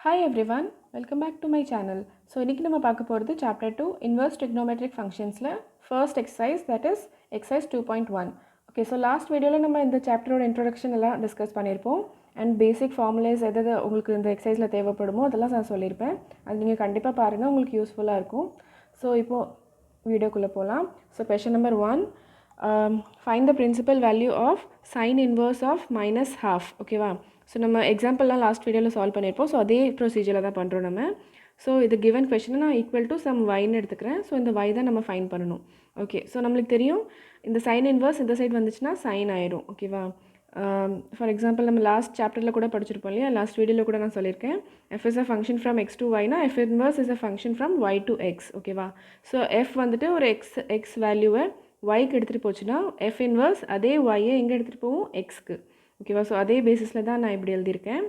Hi everyone, welcome back to my channel. So இன்னைக்கு நம்ம பார்க்க போகிறது chapter 2 inverse trigonometric functionsல first exercise, that is exercise 2.1. Okay, so last வீடியோவில் நம்ம இந்த சாப்டரோட இன்ட்ரோடக்ஷன் எல்லாம் டிஸ்கஸ் பண்ணியிருப்போம் அண்ட் பேசிக் ஃபார்முலேஸ் எதாவது உங்களுக்கு இந்த எக்ஸசைஸில் தேவைப்படுமோ அதெல்லாம் நான் சொல்லியிருப்பேன். அது நீங்கள் கண்டிப்பாக பாருங்கள், உங்களுக்கு யூஸ்ஃபுல்லாக இருக்கும். ஸோ இப்போது வீடியோக்குள்ளே போகலாம். So question number 1, find the principal value of sin inverse of minus half. ஓகேவா? ஸோ நம்ம எக்ஸாம்பிள்லாம் லாஸ்ட் வீடியோவில் சால்வ் பண்ணியிருப்போம். ஸோ அதே ப்ரொசீஜரில் தான் பண்ணுறோம் நம்ம. ஸோ இது கிவன் கொஷனை நான் ஈக்குவல் டு சம் வைன்னு எடுத்துக்கிறேன். ஸோ இந்த y தான் நம்ம ஃபைன் பண்ணணும். ஓகே, ஸோ நம்மளுக்கு தெரியும் இந்த சைன் இன்வர்ஸ் இந்த சைடு வந்துச்சுன்னா சைன் ஆயிரும். ஓகேவா? ஃபார் எக்ஸாம்பிள் நம்ம லாஸ்ட் சாப்டரில் கூட படிச்சிருப்போம் இல்லையா, லாஸ்ட் வீடியோவில் கூட நான் சொல்லியிருக்கேன். f is a function from x to y னா f inverse is a function from y to x. ஓகேவா? ஸோ f வந்துட்டு ஒரு x வேல்யூவை yக்கு எடுத்துகிட்டு போச்சுன்னா f inverse அதே yயை எங்கே எடுத்துகிட்டு போகும், xக்கு. ஓகேவா? ஸோ அதே பேசிஸில் தான் நான் இப்படி எழுதியிருக்கேன்.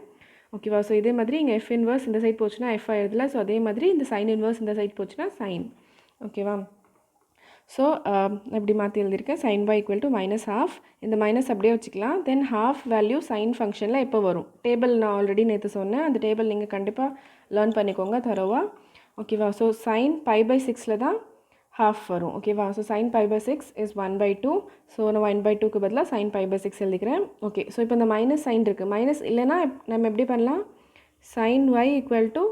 ஓகேவா? ஸோ இதே மாதிரி இங்கே f inverse இந்த சைட் போச்சுன்னா f எழுதல. ஸோ அதே மாதிரி இந்த sin inverse இந்த சைட் போச்சுன்னா sin. ஓகேவா? ஸோ இப்படி மாற்றி எழுதியிருக்கேன். sin y equal to minus half. இந்த மைனஸ் அப்படியே வச்சுக்கலாம். தென் half வேல்யூ sin ஃபங்க்ஷனில் எப்போ வரும், டேபிள் நான் ஆல்ரெடி நேற்று சொன்னேன். அந்த டேபிள் நீங்கள் கண்டிப்பாக லேர்ன் பண்ணிக்கோங்க தரோவா. ஓகேவா? ஸோ sin pi by 6ல் தான் half வரும். ஓகேவா? So sin pi by 6 is 1/2. So நான் 1/2க்கு பதிலாக sin pi by 6 எழுதிக்கிறேன். ஓகே, ஸோ இப்போ இந்த மைனஸ் சைன் இருக்குது. மைனஸ் இல்லைன்னா நம்ம எப்படி பண்ணலாம், sin y equal to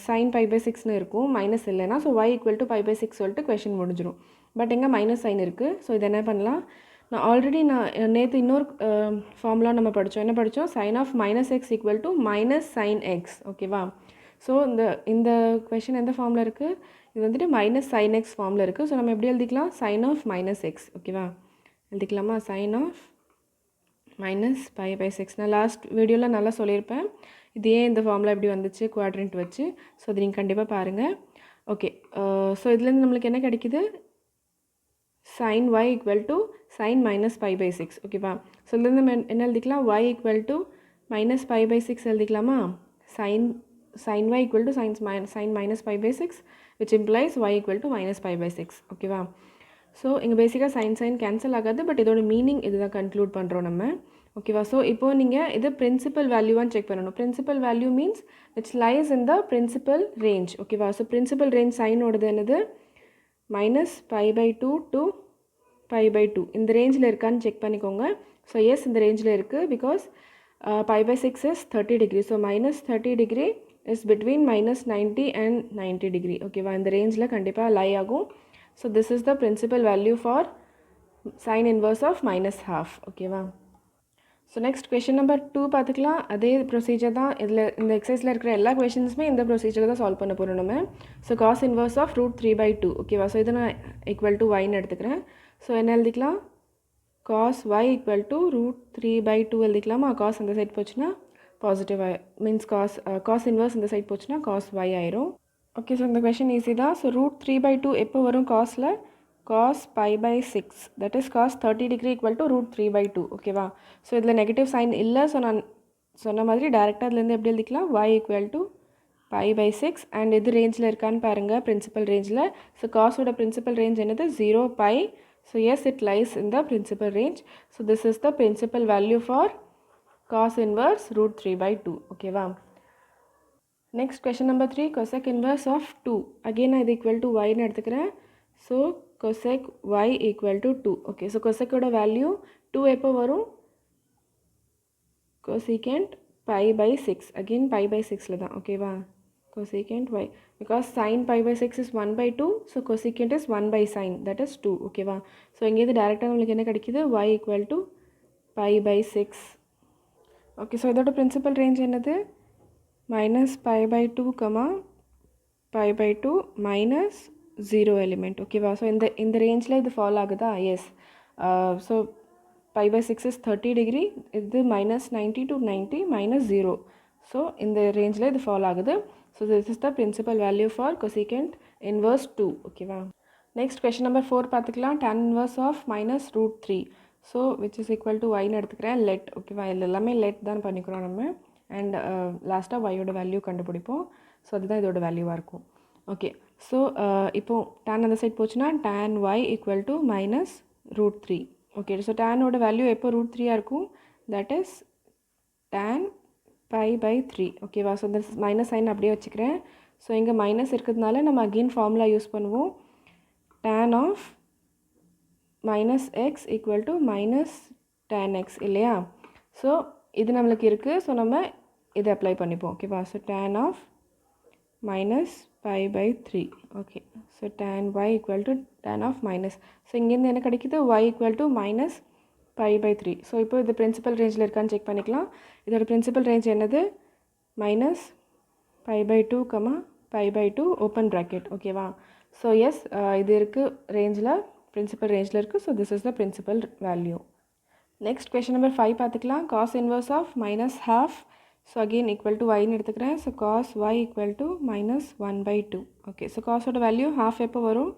sin pi by 6னு இருக்கும். மைனஸ் இல்லைன்னா so y equal to pi by 6 சொல்லிட்டு கொஷின் முடிஞ்சிடும். பட் எங்கே மைனஸ் சைன் இருக்குது. ஸோ இது என்ன பண்ணலாம், நான் ஆல்ரெடி நேற்று இன்னொரு ஃபார்முலா நம்ம படித்தோம். என்ன படித்தோம், sin of minus x equal to minus sin x. ஓகேவா? ஸோ இந்த கொஷின் எந்த ஃபார்மில் இருக்குது, இது வந்துட்டு மைனஸ் sin x ஃபார்மில் இருக்குது. ஸோ நம்ம எப்படி எழுதிக்கலாம், sin of minus x. ஓகேவா? எழுதிக்கலாமா, sin of minus pi by 6. நான் லாஸ்ட் வீடியோவில் நல்லா சொல்லியிருப்பேன் இது ஏன் இந்த ஃபார்முலா எப்படி வந்துச்சு குவாட்ரண்ட் வச்சு. ஸோ அது நீங்கள் கண்டிப்பாக பாருங்கள். ஓகே, ஸோ இதுலேருந்து நம்மளுக்கு என்ன கிடைக்குது, sin y equal to sin minus pi by 6. ஓகேவா? ஸோ இதுலேருந்து நம்ம என்ன எழுதிக்கலாம், y equal to minus pi by 6 எழுதிக்கலாமா. sin y equal to sin minus pi by 6 which implies y equal to minus pi by 6. ஓகேவா? So இங்கே பேசிக்காக sin cancel ஆகாது. But இதோட மீனிங் இதுதான் கன்க்ளூட் பண்ணுறோம் நம்ம. ஓகேவா? ஸோ இப்போது நீங்கள் இது பிரின்சிபல் வேல்யூவான்னு செக் பண்ணணும். Principal value means it's lies in the principal range. ஓகேவா? ஸோ பிரின்சிபல் ரேஞ்ச் சைனோடது என்னது, minus pi by 2 to pi by 2 இந்த ரேஞ்சில் இருக்கான்னு செக் பண்ணிக்கோங்க. ஸோ எஸ், இந்த ரேஞ்சில் இருக்குது. Because pi by 6 is 30 degree. So minus 30 degree is between minus 90 and 90 degree. ஓகேவா? இந்த ரேஞ்சில் கண்டிப்பாக லை ஆகும். So this is the principal value for sine inverse of minus half. ஓகேவா? ஸோ நெக்ஸ்ட் கொஷின் நம்பர் 2 பார்த்துக்கலாம். அதே ப்ரொசீஜர் தான் இதில், இந்த எக்ஸசைஸில் இருக்கிற எல்லா கொஷின்ஸுமே இந்த ப்ரொசீஜர் தான் சால்வ் பண்ண போகிறோம் நம்ம. So cos inverse of √3/2. ஓகேவா? ஸோ இதை நான் ஈக்குவல் டு ஒய்ன்னு எடுத்துக்கிறேன். ஸோ என்ன எழுதிக்கலாம், காஸ் ஒய் ஈக்குவல் டு √3/2 எழுதிக்கலாமா. காஸ் இந்த சைட் போச்சுன்னா பாசிட்டிவ் மீன்ஸ் காஸ் இன்வர்ஸ் இந்த சைட் போச்சுன்னா காஸ் ஒய் ஆயிரும். ஓகே, ஸோ இந்த கொஷின் ஈஸி தான். ஸோ √3/2 எப்போ வரும், காஸில் cos pi by 6, that is cos 30 degree equal to √3/2. ஓகேவா? ஸோ இதில் நெகட்டிவ் சைன் இல்லை. ஸோ நான் சொன்ன மாதிரி டேரெக்டாக அதுலேருந்து எப்படி எழுதிக்கலாம், y equal to pi by 6. And இது ரேஞ்சில் இருக்கான்னு பாருங்கள், பிரின்சிபல் ரேஞ்சில். ஸோ காஸோட பிரின்சிபல் ரேஞ்ச் என்னது, 0 pi. So yes, it lies in the principal range. So this is the principal value for cos inverse √3/2. ஓகேவா? Next question number 3, cosec inverse of 2. Again நான் இது equal to ஒய்ன்னு எடுத்துக்கிறேன். So cosec y equal to 2. Okay, so cosecோட value 2 எப்போ வரும், cosecant pi by 6. Again pi by 6ல் தான். ஓகேவா? cosecant y because sin pi by 6 is 1/2. So cosecant is 1 by sin, that is 2. ஓகேவா? ஸோ இங்கேருந்து டேரெக்டாக நம்மளுக்கு என்ன கிடைக்குது, y equal to pi by 6. Okay, so இதோட பிரின்சிபல் ரேஞ்ச் என்னது, minus pi by 2, pi by 2 minus 0 element. ஓகேவா? So இந்த ரேஞ்சில் இது ஃபால் ஆகுதா, S. So pi by 6 is 30 degree, இது minus 90 to 90 minus 0. ஸோ இந்த ரேஞ்சில் இது ஃபால் ஆகுது. So this is the principal value for cosecant inverse 2. ஓகேவா? நெக்ஸ்ட் கொஷின் நம்பர் 4 பார்த்துக்கலாம். tan inverse of minus √3. So which is equal to ஒய்ன்னு எடுத்துக்கிறேன். Let. ஓகேவா? இது எல்லாமே லெட் தான் பண்ணிக்கிறோம் நம்ம. அண்ட் லாஸ்ட்டாக ஒய்யோட வேல்யூ கண்டுபிடிப்போம். ஸோ அதுதான் இதோட வேல்யூவாக இருக்கும். ஓகே, ஸோ இப்போது tan அந்த சைட் போச்சுன்னா tan y equal to minus √3. Okay, so டேனோட வேல்யூ எப்போ √3 இருக்கும், that is tan pi by three ஓகேவா. ஸோ இந்த மைனஸ் சைன் அப்படியே வச்சுக்கிறேன். ஸோ இங்கே மைனஸ் இருக்கிறதுனால நம்ம அகெயின் ஃபார்முலா யூஸ் பண்ணுவோம். tan of minus x equal to minus tan x இல்லையா. ஸோ இது நம்மளுக்கு இருக்குது. ஸோ நம்ம இதை அப்ளை பண்ணிப்போம் ஓகேவா. So tan of minus pi by 3 okay. So tan y equal to tan of minus. So இங்கேருந்து என்ன கிடைக்குது, y equal to minus pi by 3. So இப்போ இது பிரின்சிபல் ரேஞ்சில் இருக்கான்னு செக் பண்ணிக்கலாம். இதோட பிரின்சிபல் ரேஞ்ச் என்னது, minus pi by 2 pi by 2 open bracket ஓகேவா. ஸோ எஸ் இது இருக்குது ரேஞ்சில், பிரின்சிபல் ரேஞ்சில் இருக்குது. So this is the principal value. Next question number 5 பார்த்துக்கலாம். Cos inverse of minus half. So again equal to ஒய்னு எடுத்துக்கிறேன். So cos y equal to minus 1/2 okay. So காஸோட வேல்யூ ஹாஃப் எப்போ வரும்,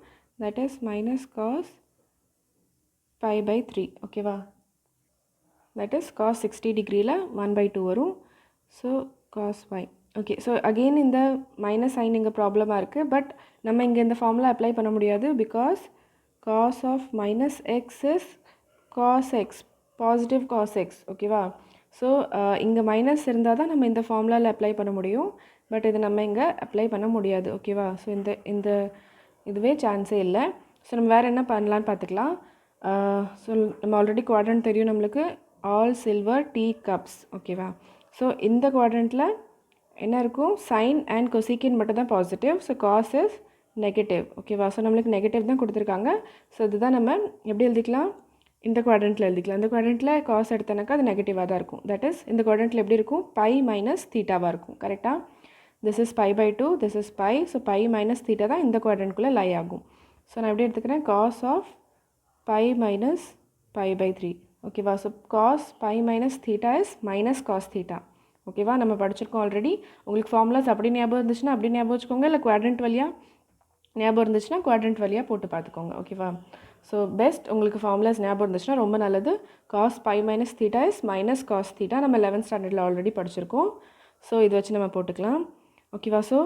that is minus cos pi by 3 ஓகேவா. That is cos 60 டிகிரியில் 1/2 வரும். So cos y okay. So again இந்த minus sine இங்கே ப்ராப்ளமாக இருக்குது. பட் நம்ம இங்கே இந்த ஃபார்முலா அப்ளை பண்ண முடியாது. Because cos of minus x is cos x, positive cos x ஓகேவா. ஸோ இங்கே மைனஸ் இருந்தால் தான் நம்ம இந்த ஃபார்முலாவில் அப்ளை பண்ண முடியும். பட் இது நம்ம இங்கே அப்ளை பண்ண முடியாது ஓகேவா. ஸோ இந்த இதுவே சான்ஸே இல்லை. ஸோ நம்ம வேறு என்ன பண்ணலான்னு பார்த்துக்கலாம். ஸோ நம்ம ஆல்ரெடி குவாட்ரண்ட் தெரியும் நம்மளுக்கு, ஆல் சில்வர் டீ கப்ஸ் ஓகேவா. ஸோ இந்த குவாட்ரண்ட்டில் என்ன இருக்கும், சைன் அண்ட் கொசிக்கின் மட்டும் தான் positive. So cos is negative ஓகேவா. ஸோ நம்மளுக்கு நெகட்டிவ் தான் கொடுத்துருக்காங்க. ஸோ இதுதான் நம்ம எப்படி எழுதிக்கலாம், இந்த குவாட்ரண்ட்டில் எழுதிக்கலாம். இந்த குவாட்ரண்ட்டில் காஸ் எடுத்தனாக்கா அது நெகட்டிவாக தான் இருக்கும். தட் இஸ் இந்த குவாட்ரண்ட்டில் எப்படி இருக்கும், பை மைனஸ் தீட்டாவாக இருக்கும் கரெக்டாக. This is pi by 2, this is pi. So pi minus theta தான் இந்த குவாட்ரண்ட்குள்ளே லை ஆகும். ஸோ நான் எப்படி எடுத்துக்கிறேன், cos of pi minus pi by 3 ஓகேவா. So cos by minus theta is minus cos theta ஓகேவா. நம்ம படிச்சிருக்கோம் ஆல்ரெடி. உங்களுக்கு ஃபார்முலாஸ் அப்படி ஞாபகம் இருந்துச்சுன்னா அப்படி ஞாபகம் வச்சுக்கோங்க. இல்லை குவாட்ரண்ட் வழியாக ஞாபகம் இருந்துச்சுன்னா குவாட்ரண்ட் வழியாக போட்டு பார்த்துக்கோங்க ஓகேவா. ஸோ பெஸ்ட் உங்களுக்கு ஃபார்முலாஸ் ஞாபகம் இருந்துச்சுன்னா ரொம்ப நல்லது. Cos by minus theta is minus cos theta, நம்ம 11th ஸ்டாண்டர்டில் ஆல்ரெடி படிச்சிருக்கோம். ஸோ இது வச்சு நம்ம போட்டுக்கலாம் ஓகேவா. ஸோ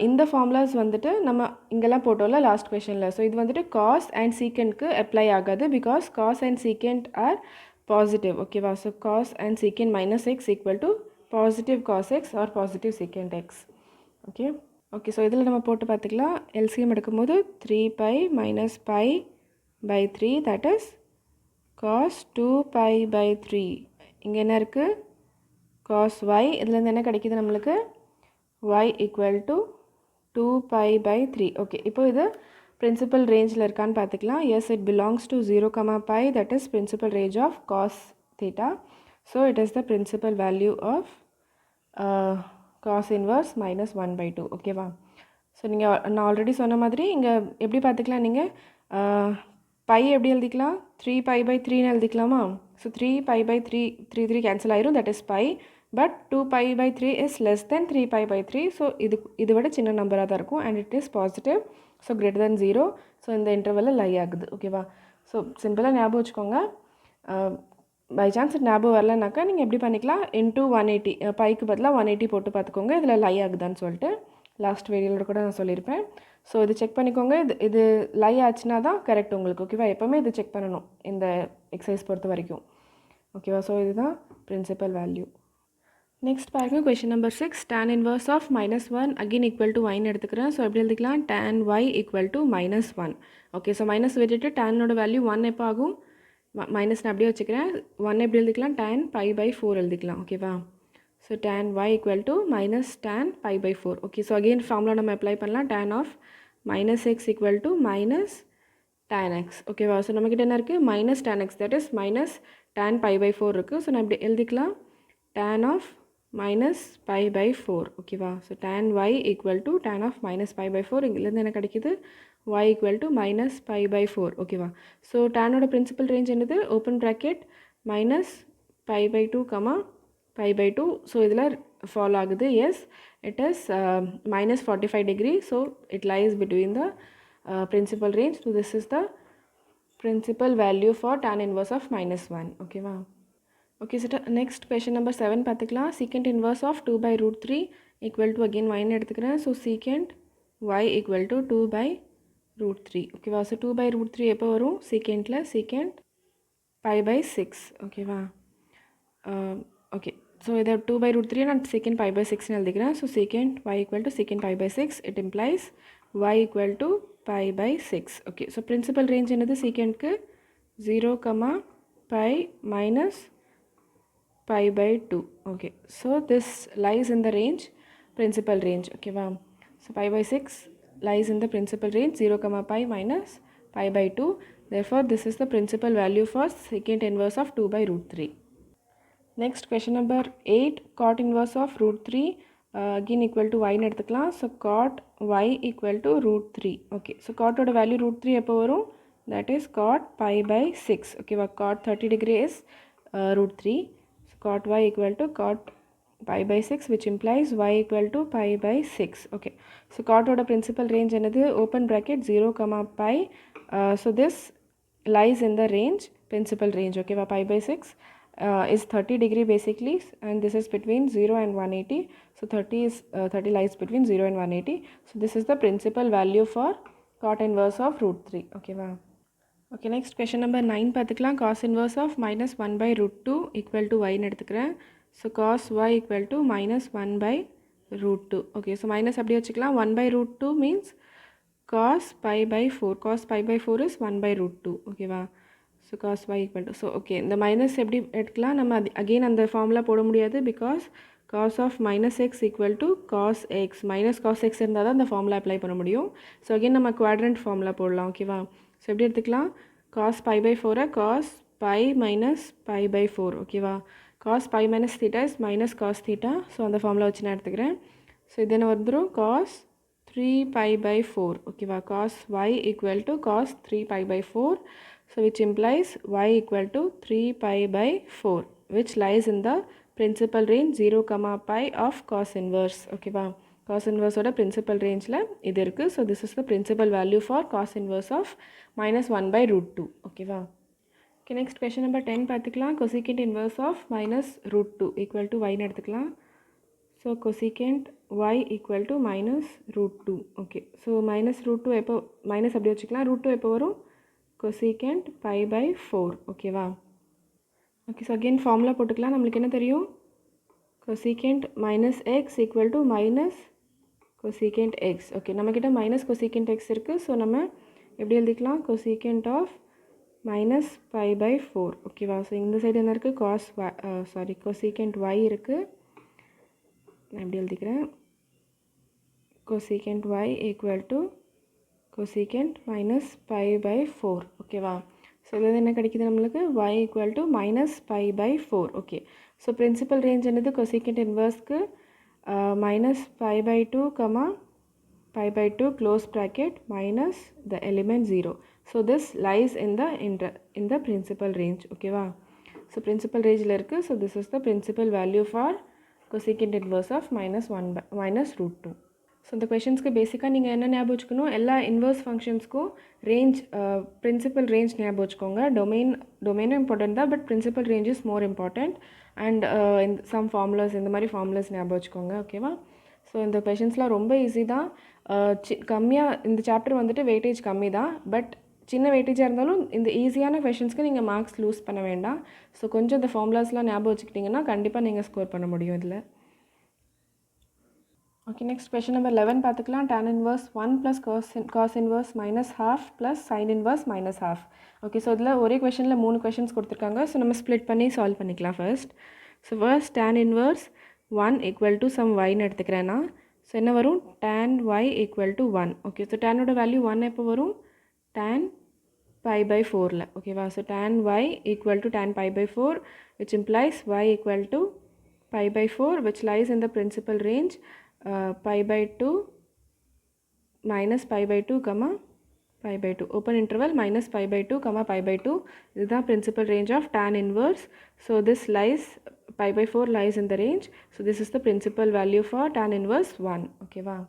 இந்த ஃபார்முலாஸ் வந்துட்டு நம்ம இங்கெல்லாம் போட்டோம்ல லாஸ்ட் கொஷனில். ஸோ இது வந்துட்டு காஸ் அண்ட் சீக்கெண்ட்க்கு அப்ளை ஆகாது. Because cos and secant are positive ஓகேவா. So cos and secant minus x equal to positive cos x are positive secant x okay. Okay so இதில் நம்ம போட்டு பார்த்துக்கலாம். எல்சிஎம் எடுக்கும்போது 3 pi minus pi by 3 that is cos 2 pi by 3. இங்கே என்ன இருக்குது, cos y. இதுலேருந்து என்ன கிடைக்கிது நம்மளுக்கு, y equal to 2 pi by 3 okay. இப்போ இது பிரின்சிபல் ரேஞ்சில் இருக்கான்னு பார்த்துக்கலாம். S it belongs to 0, pi that is principal range of cos theta. So it is the principal value of cos inverse minus 1/2 ஓகேவா. ஸோ நீங்கள் நான் ஆல்ரெடி சொன்ன மாதிரி இங்கே எப்படி பார்த்துக்கலாம், நீங்கள் பை எப்படி எழுதிக்கலாம், 3 pi by 3ன்னு எழுதிக்கலாமா. ஸோ 3 pi by 3 கேன்சல் ஆயிரும், that is pi. But 2 pi by 3 is less than 3 pi by 3. So இது விட சின்ன நம்பராக தான் இருக்கும். And it is positive, so greater than 0. So இந்த இன்டர்வலில் லை ஆகுது ஓகேவா. ஸோ சிம்பிளாக ஞாபகம் வச்சுக்கோங்க. பை சான்ஸ் ஞாபகம் வரலனாக்கா நீங்கள் எப்படி பண்ணிக்கலாம், இன்டூ 180 பைக்கு பதிலாக 180 போட்டு பார்த்துக்கோங்க இதில் லை ஆகுதான்னு சொல்லிட்டு. லாஸ்ட் வீடியோவில் கூட நான் சொல்லியிருப்பேன். ஸோ இது செக் பண்ணிக்கோங்க. இது லை ஆச்சுன்னா தான் கரெக்ட் உங்களுக்கு ஓகேவா. எப்போவுமே இது செக் பண்ணணும் இந்த எக்ஸசைஸ் பொறுத்த வரைக்கும் ஓகேவா. ஸோ இதுதான் பிரின்சிபல் வேல்யூ. நெக்ஸ்ட் பாருங்க question number 6. tan inverse of -1 again equal to ஒய்ன்னு எடுத்துக்கிறேன். ஸோ எப்படி எழுதிக்கலாம், tan y equal to -1 okay. So minus விட்டுட்டு டேனோட வேல்யூ 1 எப்போ ஆகும், மைனஸ் நான் அப்படியே வச்சுக்கிறேன். 1 எப்படி எழுதிக்கலாம், tan pi by 4 எழுதிக்கலாம் ஓகேவா. So tan y equal to minus tan pi by 4 okay. So again formula நம்ம அப்ளை பண்ணலாம். tan of minus x equal to minus tan x ஓகேவா. ஸோ நம்மக்கிட்ட என்ன இருக்குது, minus tan x that is minus tan pi by 4 இருக்குது. So நான் இப்படி எழுதிக்கலாம் tan of minus pi by 4 ஓகேவா. So tan y equal to tan of minus pi by 4. இங்கிலேருந்து என்ன கிடைக்கிது, y equal to minus pi by 4 ஓகேவா. ஸோ tanோட பிரின்சிபல் ரேஞ்ச் என்னது, open bracket minus pi by 2 pi by 2. So இதில் follow ஆகுது. Yes it is minus 45 degree. So it lies between the principal range. So this is the principal value for tan inverse of -1 ஓகேவா. Okay sir next question number 7 பார்த்துக்கலாம். Secant inverse of 2/√3 equal to again ஒய்ன்னு எடுத்துக்கிறேன். So secant y equal to 2/√3 ஓகேவா. So 2/√3 எப்போ வரும், சீக்கெண்டில் சீக்கெண்ட் pi by 6 ஓகேவா. Okay so இதை 2/√3 நான் secant pi by 6 எழுதிக்கிறேன். So secant y equal to secant pi by 6. It implies y equal to pi by 6. Okay, so principal range என்னது secantக்கு 0, pi minus pi by 2. Okay, so this lies in the range, principal range. Okay, wow. So pi by 6 lies in the principal range 0, pi minus pi by 2. Therefore, this is the principal value for secant inverse of 2/√3. Next, question number 8, cot inverse of √3 again equal to y எடுத்துக்கலாம். So cot y equal to √3. Okay, so cot ஓட value √3 எப்போ வரும்? That is cot pi by 6. Okay, cot 30 degree is √3. So cot y equal to cot pi by 6, which implies y equal to pi by 6. Okay, so cot ஓட principal range என்னது? Open bracket 0, pi. So this lies in the range, principal range. Okay, pi by 6 is 30 degree basically, and this is between 0 and 180. So 30 lies between 0 and 180. So this is the principal value for cot inverse of √3. Okay, wow. Okay, next question number 9 பார்த்துக்கலாம். cos inverse of minus 1/√2 equal to y எடுத்துக்கிறேன். So cos y equal to minus 1/√2. Okay, so minus அப்படியே வச்சுக்கலாம். 1/√2 means cos pi by 4. cos pi by 4 is 1/√2. Okay, wow. So cos y equal to, so okay, இந்த minus எப்படி எடுக்கலாம்? நம்ம again அந்த formula போட முடியாது, because cos of minus x equal to cos x. Minus cos x இருந்தால் தான் அந்த ஃபார்முலா அப்ளை பண்ண முடியும். ஸோ அகெயின் நம்ம குவாட்ரண்ட் ஃபார்முலா போடலாம். ஓகேவா? ஸோ எப்படி எடுத்துக்கலாம்? cos pi by 4 cos pi minus pi by 4. ஓகேவா? cos pi minus theta is minus cos theta. So அந்த ஃபார்முலா வச்சு நான் எடுத்துக்கிறேன். ஸோ இது என்ன வந்துடும்? cos 3 pi by 4. ஓகேவா? cos y equal to cos 3 pi by 4. So which implies y equal to 3 pi by 4, which lies in the principal range 0, pi of cos inverse. Okay, wow. Cos inverse oda principal range la idu irukku. So this is the principal value for cos inverse of minus 1/√2. Okay, wow. Okay, next question number 10 பார்த்துக்கலாம். cosecant inverse of minus √2 equal to y எடுத்துக்கலாம். So cosecant y equal to minus √2. Okay, so minus √2 எப்போ minus அப்படி வச்சுக்கலாம். √2 எப்போ வரும்? cosecant pi by 4. ஓகேவா? Okay, so again formula போட்டுக்கலாம். நம்மளுக்கு என்ன தெரியும்? cosecant minus x equal to minus cosecant x. Okay, நம்மக்கிட்ட மைனஸ் cosecant x இருக்குது. ஸோ நம்ம எப்படி எழுதிக்கலாம்? cosecant of minus pi by 4. ஓகேவா? ஸோ இந்த சைடு என்ன இருக்குது? cosecant y இருக்குது. நான் எப்படி எழுதிக்கிறேன்? cosecant y equal to cosecant minus pi by 4. ஓகேவா? ஸோ இதில் என்ன கிடைக்குது நம்மளுக்கு? y equal to minus pi by 4. Okay, so principal range என்னது? cosecant inverseக்கு minus pi by 2, pi by 2 close bracket minus the element 0. So this lies in the principal range. ஓகேவா? So principal ரேஞ்சில் இருக்குது. So this is the principal value for cosecant inverse of minus √2. So இந்த கொஷின்ஸ்க்கு பேசிக்காக நீங்கள் என்ன ஞாபகம் வச்சுக்கணும்? எல்லா இன்வர்ஸ் ஃபங்க்ஷன்ஸ்க்கும் ரேஞ்ச், பிரின்சிபல் ரேஞ்ச் ஞாபகம் வச்சுக்கோங்க. டொமைனும் இம்பார்ட்டன்ட் தான், but principal range is more important. And some formulas, இந்த மாதிரி ஃபார்முலாஸ் ஞாபகம் வச்சுக்கோங்க. ஓகேவா? ஸோ இந்த கொஷின்ஸ்லாம் ரொம்ப ஈஸி தான். கம்மியாக இந்த சாப்டர் வந்துட்டு வெயிட்டேஜ் கம்மி தான், பட் சின்ன வெயிட்டேஜாக இருந்தாலும் இந்த ஈஸியான கொஷின்ஸ்க்கு நீங்கள் மார்க்ஸ் லூஸ் பண்ண வேண்டாம். ஸோ கொஞ்சம் இந்த ஃபார்முலாஸ்லாம் ஞாபகம் வச்சுக்கிட்டிங்கன்னா கண்டிப்பாக நீங்கள் ஸ்கோர் பண்ண முடியும் இதில். Okay, next question number 11 பார்த்துக்கலாம். tan inverse 1 plus cos inverse minus half plus sin inverse minus half. Okay, so இதில் ஒரே கொஷனில் 3 கொஷின்ஸ் கொடுத்துருக்காங்க. ஸோ நம்ம ஸ்ப்ளிட் பண்ணி சால்வ் பண்ணிக்கலாம் first. So first tan inverse 1 equal to some yன்னு எடுத்துக்கிறேன்னா, ஸோ என்ன வரும்? tan y equal to 1. Okay, so tanோட வேல்யூ 1 எப்போ வரும்? tan pi by 4ல. ஓகேவா? So tan y equal to tan pi by 4, which implies y equal to pi by 4, which lies in the principal range pi by 2 minus pi by 2, pi by 2. Open interval minus pi by 2, pi by 2. This is the principal range of tan inverse. So this lies, pi by 4 lies in the range. So this is the principal value for tan inverse 1. Okay, wow.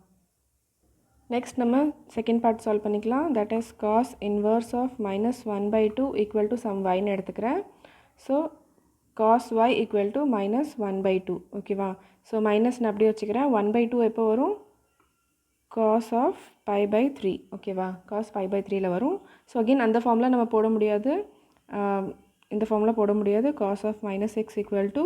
Next நம்ம second part solve பண்ணிக்கலாம். That is cos inverse of minus 1/2 equal to some y ன்னு எடுத்துக்கிறேன். So cos y equal to minus 1/2. ஓகேவா? So minus நான் அப்படியே வச்சுக்கிறேன். 1/2 எப்போ வரும்? cos of pi by 3. ஓகேவா? cos pi by 3ல வரும். ஸோ அகெயின் அந்த ஃபார்முலா நம்ம போட முடியாது, இந்த ஃபார்முலா போட முடியாது. cos of minus x equal to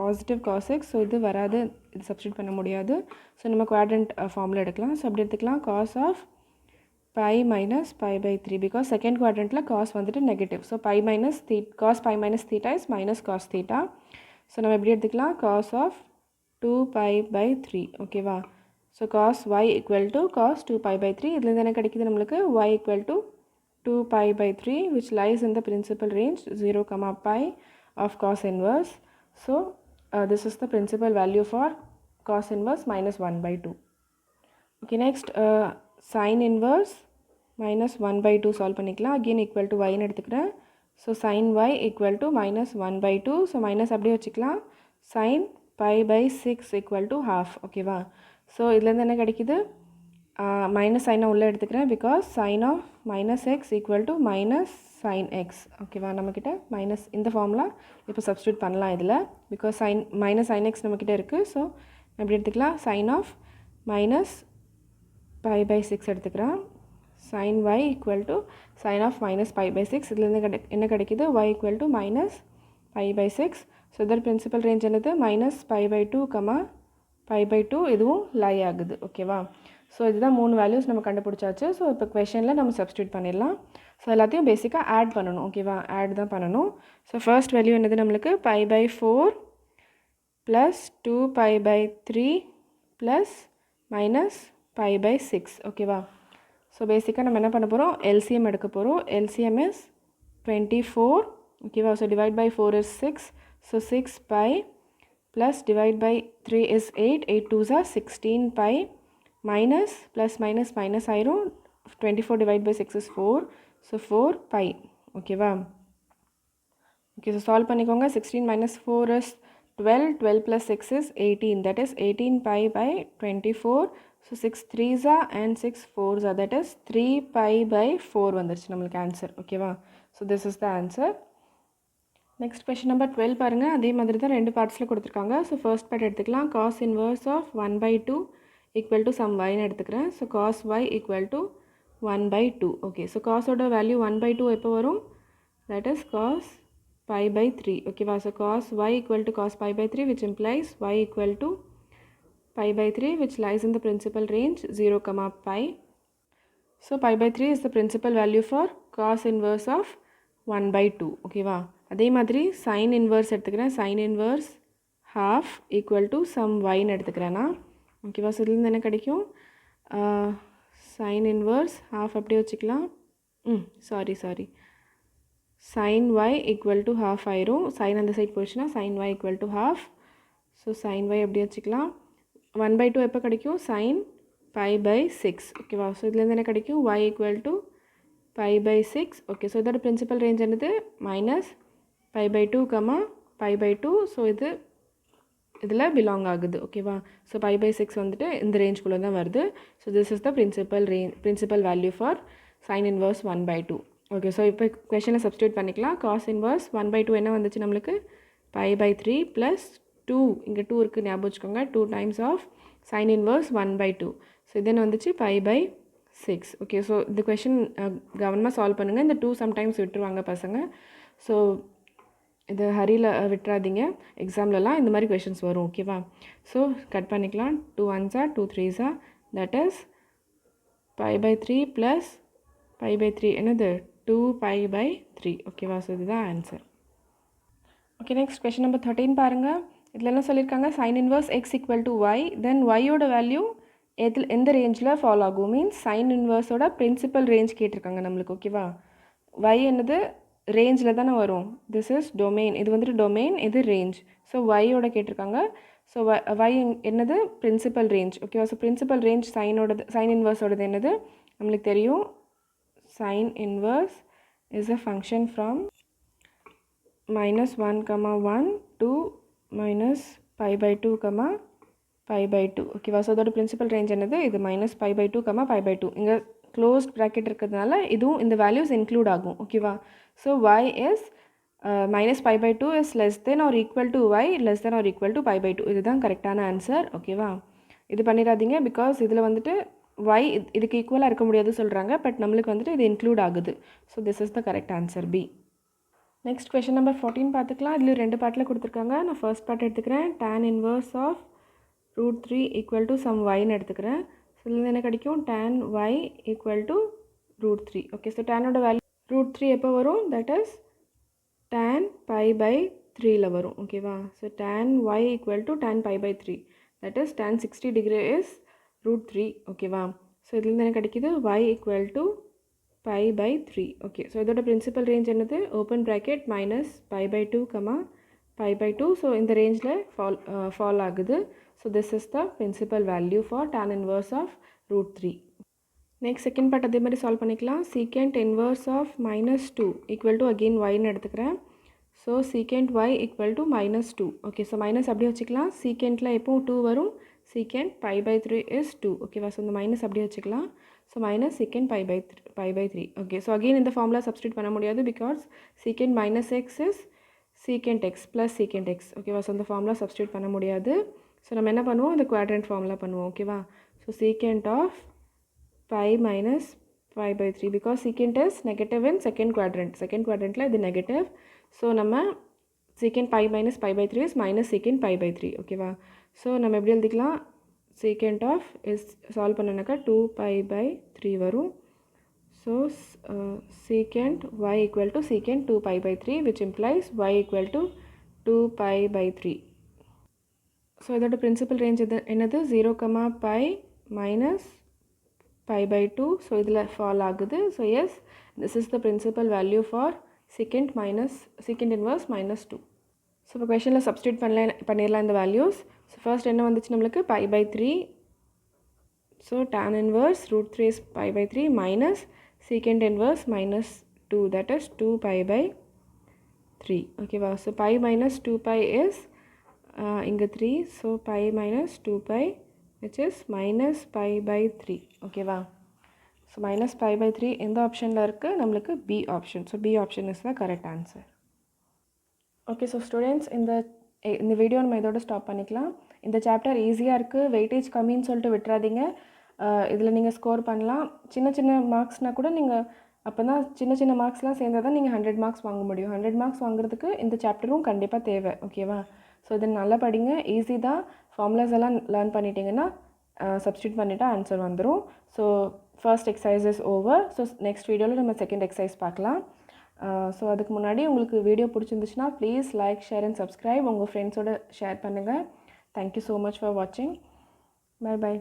positive cos x. So இது வராது, இது சப்ஸ்டியூட் பண்ண முடியாது. ஸோ நம்ம குவாட்ரண்ட் ஃபார்மில் எடுக்கலாம். ஸோ அப்படி எடுத்துக்கலாம் cos of pi minus pi by three, because second குவாட்ரண்ட்டில் காஸ் வந்துட்டு negative. So pi minus cos by minus theta is minus cos theta. So நம்ம எப்படி எடுத்துக்கலாம் காஸ் ஆஃப் 2π/3. ஓகேவா? So cos y equal to cos 2π/3. இதுலேருந்து என்ன கிடைக்குது நம்மளுக்கு y equal to 2π/3 which lies in the principal range 0, pi of cos inverse. So this is the principal value for cos inverse minus 1/2. Okay, next sin inverse minus 1/2 solve பண்ணிக்கலாம். again equal to y ன்னு எடுத்துக்கிறேன். so sin y equal to minus 1/2. so minus அப்படியே வச்சுக்கலாம். sin π/6 equal to half. ஓகேவா? So இதுலேருந்து என்ன கிடைக்குது, minus சைனை உள்ளே எடுத்துக்கிறேன், because sine of minus x equal to minus sine x. ஓகேவா? நம்மக்கிட்ட மைனஸ் இந்த ஃபார்ம்லாம் இப்போ சப்ஸ்டியூட் பண்ணலாம் இதில், பிகாஸ் மைனஸ் சைன் எக்ஸ் நம்மக்கிட்ட இருக்குது. ஸோ எப்படி எடுத்துக்கலாம், சைன் ஆஃப் மைனஸ் π/6 எடுத்துக்கிறேன். sin y equal to sine of minus π/6. இதுலேருந்து என்ன கிடைக்குது, y equal to minus π/6. So either principal range என்னது, மைனஸ் π/2, π/2 இதுவும் லை ஆகுது. ஓகேவா? ஸோ இதுதான் 3 வேல்யூஸ் நம்ம கண்டுபிடிச்சாச்சு. ஸோ இப்போ கொஷனில் நம்ம சப்ஸ்டியூட் பண்ணிடலாம். ஸோ எல்லாத்தையும் பேசிக்காக ஆட் பண்ணணும். ஓகேவா? ஆட் தான் பண்ணணும். ஸோ ஃபர்ஸ்ட் வேல்யூ என்னது நம்மளுக்கு π/4 ப்ளஸ் 2π/3 ப்ளஸ் மைனஸ் π/6. ஓகேவா? ஸோ பேசிக்காக நம்ம என்ன பண்ண போகிறோம், எல்சிஎம் எடுக்க போகிறோம். LCM is 24. ஓகேவா? So divide by 4 is 6. So 6π plus divide by 3 is 8. 8 2s are 16π minus plus minus minus ஆயிரும். 24 divide by 6 is 4. so 4π. ஓகேவா? ஓகே, ஸோ சால்வ் பண்ணிக்கோங்க. 16 minus 4 is 12. 12 plus 6 is 18. that is 18π/24. so 6 3s are and 6 4s are, that is 3π/4 வந்துருச்சு நம்மளுக்கு answer. ஓகேவா? So this is the answer. Next question number 12 பாருங்கள். அதே மாதிரி தான் ரெண்டு பார்ட்ஸில் கொடுத்துருக்காங்க. ஸோ ஃபர்ஸ்ட் பார்ட் எடுத்துக்கலாம். Cos inverse of 1/2 equal to some yன்னு எடுத்துக்கிறேன். So cos y equal to 1/2. Okay, so காஸோட வேல்யூ 1/2 எப்போ வரும், தட் இஸ் காஸ் π/3. ஓகேவா? So cos y equal to cos π/3 which implies y equal to π/3 which lies in the principal range 0, pi. So π/3 is the principal value for cos inverse of 1/2. ஓகேவா? அதே மாதிரி sine inverse எடுத்துக்கிறேன். Sine inverse half equal to some yன்னு எடுத்துக்கிறேன்னா. ஓகேவா? So இதுலேருந்து என்ன கிடைக்கும், சைன் இன்வர்ஸ் half அப்படியே வச்சுக்கலாம். Sorry sine y equal to half ஆயிரும். சைன் அந்த சைட் போச்சுன்னா sine y equal to half. So sine y அப்படியே வச்சுக்கலாம். 1/2 எப்போ கிடைக்கும், சைன் π/6. ஓகேவா? ஸோ இதுலேருந்து என்ன கிடைக்கும், y equal to π/6. Okay, so இதோட பிரின்சிபல் ரேஞ்ச் என்னது, மைனஸ் π/2, π/2. ஸோ இதில் பிலாங் ஆகுது. ஓகேவா? ஸோ π/6 வந்துட்டு இந்த ரேஞ்சுக்குள்ளே தான் வருது. So this is the principal value for sine inverse 1/2. Okay, so இப்போ கொஷனில் சப்ஸ்டியூட் பண்ணிக்கலாம். காஸ் இன்வர்ஸ் 1/2 என்ன வந்துச்சு நம்மளுக்கு, π/3 ப்ளஸ் 2, இங்கே 2 இருக்குது ஞாபகம் வச்சுக்கோங்க, 2 times of sine inverse 1/2. So இது என்ன வந்துச்சு, π/6. ஓகே, ஸோ இந்த கொஷின் கவனமாக சால்வ் பண்ணுங்கள். இந்த 2 சம்டைம்ஸ் விட்டுருவாங்க பசங்க. ஸோ இது ஹரியில் விட்டுறாதீங்க, எக்ஸாம்லலாம் இந்த மாதிரி கொஷின்ஸ் வரும். ஓகேவா? ஸோ கட் பண்ணிக்கலாம். 2 1s are 2 3s are, that is π/3 plus π/3 என்னது 2π/3. ஓகேவா? ஸோ இதுதான் answer. Okay, next question number 13 பாருங்கள். இதில் என்ன சொல்லியிருக்காங்க, sine inverse x equal to y, then ஒய்யோட வேல்யூ எந்த ரேஞ்சில் ஃபாலோ ஆகும், மீன்ஸ் சைன் இன்வர்ஸோட பிரின்சிபல் ரேஞ்ச் கேட்டிருக்காங்க நம்மளுக்கு. ஓகேவா? ஒய் என்னது ரேஞ்சில் தானே வரும், திஸ் இஸ் டொமைன், இது வந்துட்டு டொமைன், இது ரேஞ்ச். ஸோ ஒய்யோட கேட்டிருக்காங்க. ஸோ ஒய் என்னது, பிரின்சிபல் ரேஞ்ச். ஓகேவா? ஸோ பிரின்சிபல் ரேஞ்ச் சைன் இன்வர்ஸோடது என்னது நம்மளுக்கு தெரியும், sine inverse is a function from -1, 1 to -π/2, π/2. ஓகேவா? ஸோ அதோட பிரின்சிபல் ரேஞ்ச் என்னது, இது -π/2, π/2. இங்கே க்ளோஸ்ட் ப்ராக்கெட் இருக்கிறதுனால இதுவும் இந்த வேல்யூஸ் இன்க்ளூட் ஆகும். ஓகேவா? So y is -π/2 is less than or equal to y less than or equal to π/2. இதுதான் கரெக்டான ஆன்சர். ஓகேவா? இது பண்ணிடாதீங்க, பிகாஸ் இதில் வந்துட்டு y இதுக்கு ஈக்குவலாக இருக்க முடியாது சொல்கிறாங்க, பட் நம்மளுக்கு வந்துட்டு இது இன்க்ளூட் ஆகுது. So this is the correct answer, B. Next question number 14 பார்த்துக்கலாம். இதில் 2 பார்ட்டில் கொடுத்துருக்காங்க. நான் ஃபர்ஸ்ட் பார்ட் எடுத்துக்கிறேன். tan inverse of √3 equal to some yன்னு எடுத்துக்கிறேன். ஸோ இதில் என்ன கிடைக்கும், tan y equal to √3. Okay, so டேனோட வேல்யூ √3 எப்போ வரும், that is tan pi by 3ல வரும். ஓகேவா, so tan y equal to tan pi by 3, that is tan 60 degree is √3. ஓகேவா, ஸோ இதுலேருந்து என்ன கிடைக்கிது, y equal to pi by 3. Okay, so இதோட பிரின்சிபல் ரேஞ்ச் என்னது, open bracket minus pi by 2 pi by 2. So இந்த ரேஞ்சில் fall ஆகுது. So this is the principal value for tan inverse of √3. Next second part அதே மாதிரி solve பண்ணிக்கலாம். Secant inverse of -2 equal to again yன்னு எடுத்துக்கிறேன். So secant y equal to -2. Okay, so minus அப்படியே வச்சுக்கலாம். சீக்கண்டில் எப்போ 2 வரும், சீக்கண்ட் pi by 3 இஸ் 2. ஓகேவா, ஸோ இந்த மைனஸ் அப்படியே வச்சுக்கலாம். So minus secant pi by 3. Okay, so again இந்த ஃபார்முலா சப்ஸ்டியூட் பண்ண முடியாது because secant minus x is secant x plus secant x. ஓகேவா, ஸோ அந்த ஃபார்முலா சப்ஸ்டியூட் பண்ண முடியாது. ஸோ நம்ம என்ன பண்ணுவோம், அந்த குவாட்ரண்ட் ஃபார்முலா பண்ணுவோம். ஓகேவா, so secant of pi minus pi by 3 because secant is negative in second quadrant. Second quadrantல இது negative. ஸோ நம்ம secant pi minus pi by 3 is minus secant pi by 3. ஓகேவா, ஸோ நம்ம எப்படி எழுதிக்கலாம், secant of is solve பண்ணனாக்கா 2 pi by 3 வரும். So secant y equal to secant 2 pi by 3 which implies y equal to 2 pi by 3. So இதோட principal range என்னது 0, pi minus pi by 2. So இதில் fall ஆகுது. So yes, this is the principal value for secant inverse minus 2. So இப்போ கொஷனில் substitute பண்ணிடலாம் இந்த values. So first என்ன வந்துச்சு நம்மளுக்கு, pi by 3. So tan inverse √3 is pi by 3 minus secant inverse minus 2, that is 2 pi by 3. ஓகேவா, so pi minus 2 pi is இங்கே 3. So pi minus 2 pi which is minus pi by 3. ஓகேவா, so minus pi by 3 எந்த ஆப்ஷனில் இருக்குது, நம்மளுக்கு B option. So B option is the correct answer. Okay, so students இந்த video நம்ம இதோட stop பண்ணிக்கலாம். இந்த சாப்டர் ஈஸியாக இருக்குது, வெயிட்டேஜ் கம்மின்னு சொல்லிட்டு விட்டுறாதீங்க. இதில் நீங்கள் ஸ்கோர் பண்ணலாம். சின்ன சின்ன மார்க்ஸ்னால் கூட நீங்கள் அப்போ தான் சின்ன சின்ன மார்க்ஸ்லாம் சேர்ந்தால் தான் நீங்கள் 100 மார்க்ஸ் வாங்க முடியும். 100 மார்க்ஸ் வாங்குறதுக்கு இந்த சாப்டரும் கண்டிப்பாக தேவை. ஓகேவா, ஸோ இதை நல்லா படிங்க, ஈஸி தான். ஃபார்முலாஸ் எல்லாம் லேர்ன் பண்ணிட்டீங்கன்னா சப்ஸ்டியூட் பண்ணிவிட்டு ஆன்சர் வந்துடும். So first exercise is over. So next வீடியோவில் நம்ம செகண்ட் எக்ஸசைஸ் பார்க்கலாம். ஸோ அதுக்கு முன்னாடி உங்களுக்கு வீடியோ பிடிச்சிருந்துச்சுன்னா please like, share and subscribe. உங்கள் ஃப்ரெண்ட்ஸோட ஷேர் பண்ணுங்கள். தேங்க்யூ ஸோ மச் ஃபார் வாட்சிங். Bye by.